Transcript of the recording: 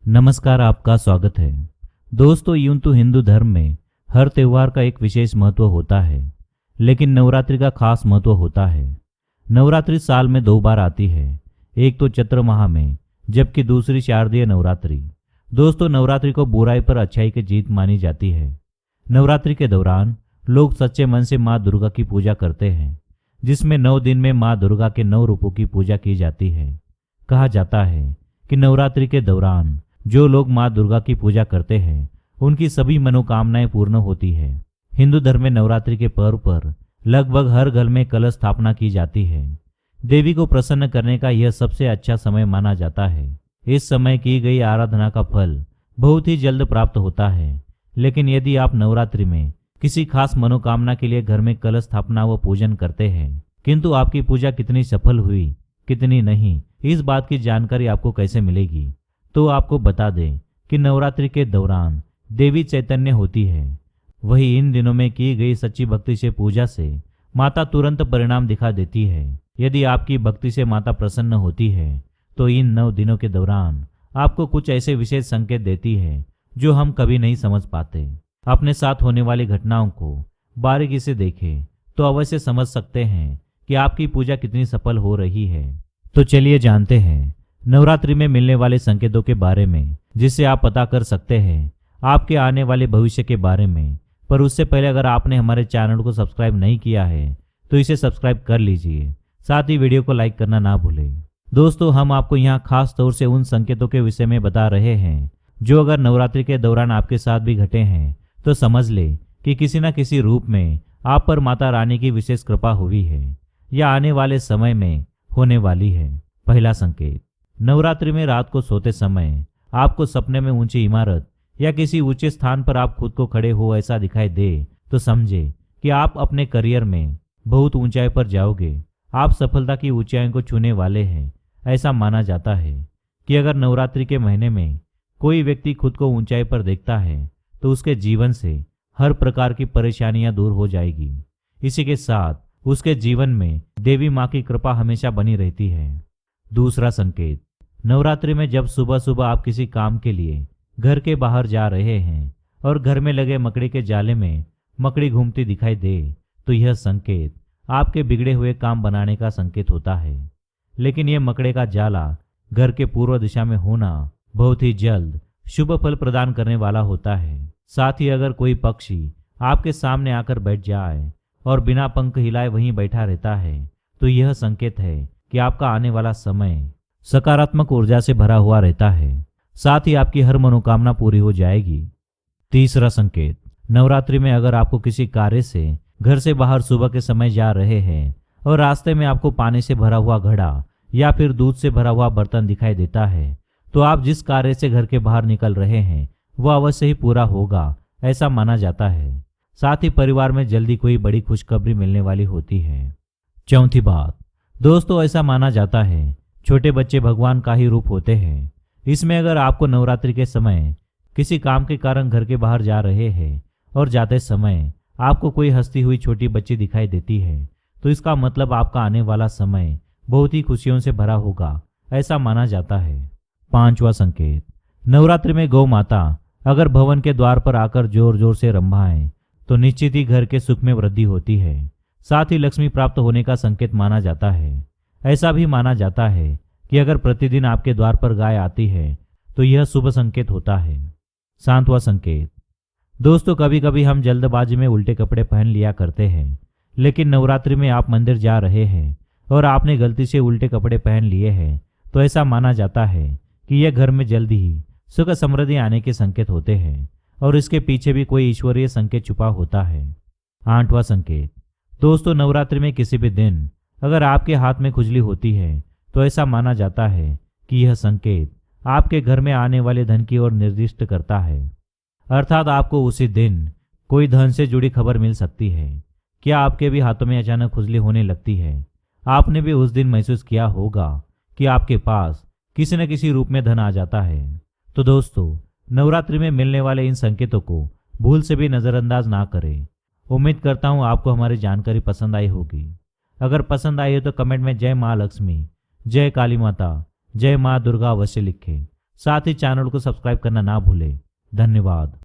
नमस्कार, आपका स्वागत है। दोस्तों, यूं तो हिंदू धर्म में हर त्यौहार का एक विशेष महत्व होता है, लेकिन नवरात्रि का खास महत्व होता है। नवरात्रि साल में 2 बार आती है, एक तो चैत्र माह में, जबकि दूसरी शारदीय नवरात्रि। दोस्तों, नवरात्रि को बुराई पर अच्छाई की जीत मानी जाती है। नवरात्रि के दौरान लोग सच्चे मन से माँ दुर्गा की पूजा करते हैं, जिसमें 9 दिन में माँ दुर्गा के 9 रूपों की पूजा की जाती है। कहा जाता है कि नवरात्रि के दौरान जो लोग माँ दुर्गा की पूजा करते हैं, उनकी सभी मनोकामनाएं पूर्ण होती है। हिंदू धर्म में नवरात्रि के पर्व पर लगभग हर घर में कलश स्थापना की जाती है। देवी को प्रसन्न करने का यह सबसे अच्छा समय माना जाता है। इस समय की गई आराधना का फल बहुत ही जल्द प्राप्त होता है। लेकिन यदि आप नवरात्रि में किसी खास मनोकामना के लिए घर में कलश स्थापना व पूजन करते हैं, किंतु आपकी पूजा कितनी सफल हुई, कितनी नहीं, इस बात की जानकारी आपको कैसे मिलेगी? तो आपको बता दें कि नवरात्रि के दौरान देवी चैतन्य होती है। वही इन दिनों में की गई सच्ची भक्ति से पूजा से माता तुरंत परिणाम दिखा देती है। यदि आपकी भक्ति से माता प्रसन्न होती है तो इन 9 दिनों के दौरान आपको कुछ ऐसे विशेष संकेत देती है जो हम कभी नहीं समझ पाते। अपने साथ होने वाली घटनाओं को बारीकी से देखें तो अवश्य समझ सकते हैं कि आपकी पूजा कितनी सफल हो रही है। तो चलिए जानते हैं नवरात्रि में मिलने वाले संकेतों के बारे में, जिससे आप पता कर सकते हैं आपके आने वाले भविष्य के बारे में। पर उससे पहले अगर आपने हमारे चैनल को सब्सक्राइब नहीं किया है तो इसे सब्सक्राइब कर लीजिए, साथ ही वीडियो को लाइक करना ना भूलें। दोस्तों, हम आपको यहाँ खास तौर से उन संकेतों के विषय में बता रहे हैं जो अगर नवरात्रि के दौरान आपके साथ भी घटे हैं तो समझ ले कि किसी न किसी रूप में आप पर माता रानी की विशेष कृपा हुई है या आने वाले समय में होने वाली है। पहला संकेत, नवरात्रि में रात को सोते समय आपको सपने में ऊंची इमारत या किसी ऊंचे स्थान पर आप खुद को खड़े हो ऐसा दिखाई दे तो समझे कि आप अपने करियर में बहुत ऊंचाई पर जाओगे। आप सफलता की ऊंचाई को छूने वाले हैं। ऐसा माना जाता है कि अगर नवरात्रि के महीने में कोई व्यक्ति खुद को ऊंचाई पर देखता है तो उसके जीवन से हर प्रकार की परेशानियां दूर हो जाएगी। इसी के साथ उसके जीवन में देवी माँ की कृपा हमेशा बनी रहती है। दूसरा संकेत, नवरात्रि में जब सुबह सुबह आप किसी काम के लिए घर के बाहर जा रहे हैं और घर में लगे मकड़ी के जाले में मकड़ी घूमती दिखाई दे तो यह संकेत आपके बिगड़े हुए काम बनाने का संकेत होता है। लेकिन यह मकड़े का जाला घर के पूर्व दिशा में होना बहुत ही जल्द शुभ फल प्रदान करने वाला होता है। साथ ही अगर कोई पक्षी आपके सामने आकर बैठ जाए और बिना पंख हिलाए वहीं बैठा रहता है तो यह संकेत है कि आपका आने वाला समय सकारात्मक ऊर्जा से भरा हुआ रहता है। साथ ही आपकी हर मनोकामना पूरी हो जाएगी। तीसरा संकेत, नवरात्रि में अगर आपको किसी कार्य से घर से बाहर सुबह के समय जा रहे हैं और रास्ते में आपको पानी से भरा हुआ घड़ा या फिर दूध से भरा हुआ बर्तन दिखाई देता है तो आप जिस कार्य से घर के बाहर निकल रहे हैं वह अवश्य ही पूरा होगा, ऐसा माना जाता है। साथ ही परिवार में जल्दी कोई बड़ी खुशखबरी मिलने वाली होती है। चौथी बात, दोस्तों, ऐसा माना जाता है छोटे बच्चे भगवान का ही रूप होते हैं। इसमें अगर आपको नवरात्रि के समय किसी काम के कारण घर के बाहर जा रहे हैं और जाते समय आपको कोई हंसती हुई छोटी बच्ची दिखाई देती है तो इसका मतलब आपका आने वाला समय बहुत ही खुशियों से भरा होगा, ऐसा माना जाता है। पांचवा संकेत, नवरात्रि में गौ माता अगर भवन के द्वार पर आकर जोर जोर से रंभाएं तो निश्चित ही घर के सुख में वृद्धि होती है। साथ ही लक्ष्मी प्राप्त होने का संकेत माना जाता है। ऐसा भी माना जाता है कि अगर प्रतिदिन आपके द्वार पर गाय आती है तो यह शुभ संकेत होता है। सातवां संकेत, दोस्तों, कभी कभी हम जल्दबाजी में उल्टे कपड़े पहन लिया करते हैं, लेकिन नवरात्रि में आप मंदिर जा रहे हैं और आपने गलती से उल्टे कपड़े पहन लिए हैं तो ऐसा माना जाता है कि यह घर में जल्दी ही सुख समृद्धि आने के संकेत होते हैं और इसके पीछे भी कोई ईश्वरीय संकेत छुपा होता है। आठवां संकेत, दोस्तों, नवरात्रि में किसी भी दिन अगर आपके हाथ में खुजली होती है तो ऐसा माना जाता है कि यह संकेत आपके घर में आने वाले धन की ओर निर्दिष्ट करता है। अर्थात आपको उसी दिन कोई धन से जुड़ी खबर मिल सकती है। क्या आपके भी हाथों में अचानक खुजली होने लगती है? आपने भी उस दिन महसूस किया होगा कि आपके पास किसी न किसी रूप में धन आ जाता है। तो दोस्तों, नवरात्रि में मिलने वाले इन संकेतों को भूल से भी नजरअंदाज ना करें। उम्मीद करता हूँ आपको हमारी जानकारी पसंद आई होगी। अगर पसंद आई हो तो कमेंट में जय माँ लक्ष्मी, जय काली माता, जय माँ दुर्गा अवश्य लिखें। साथ ही चैनल को सब्सक्राइब करना ना भूलें। धन्यवाद।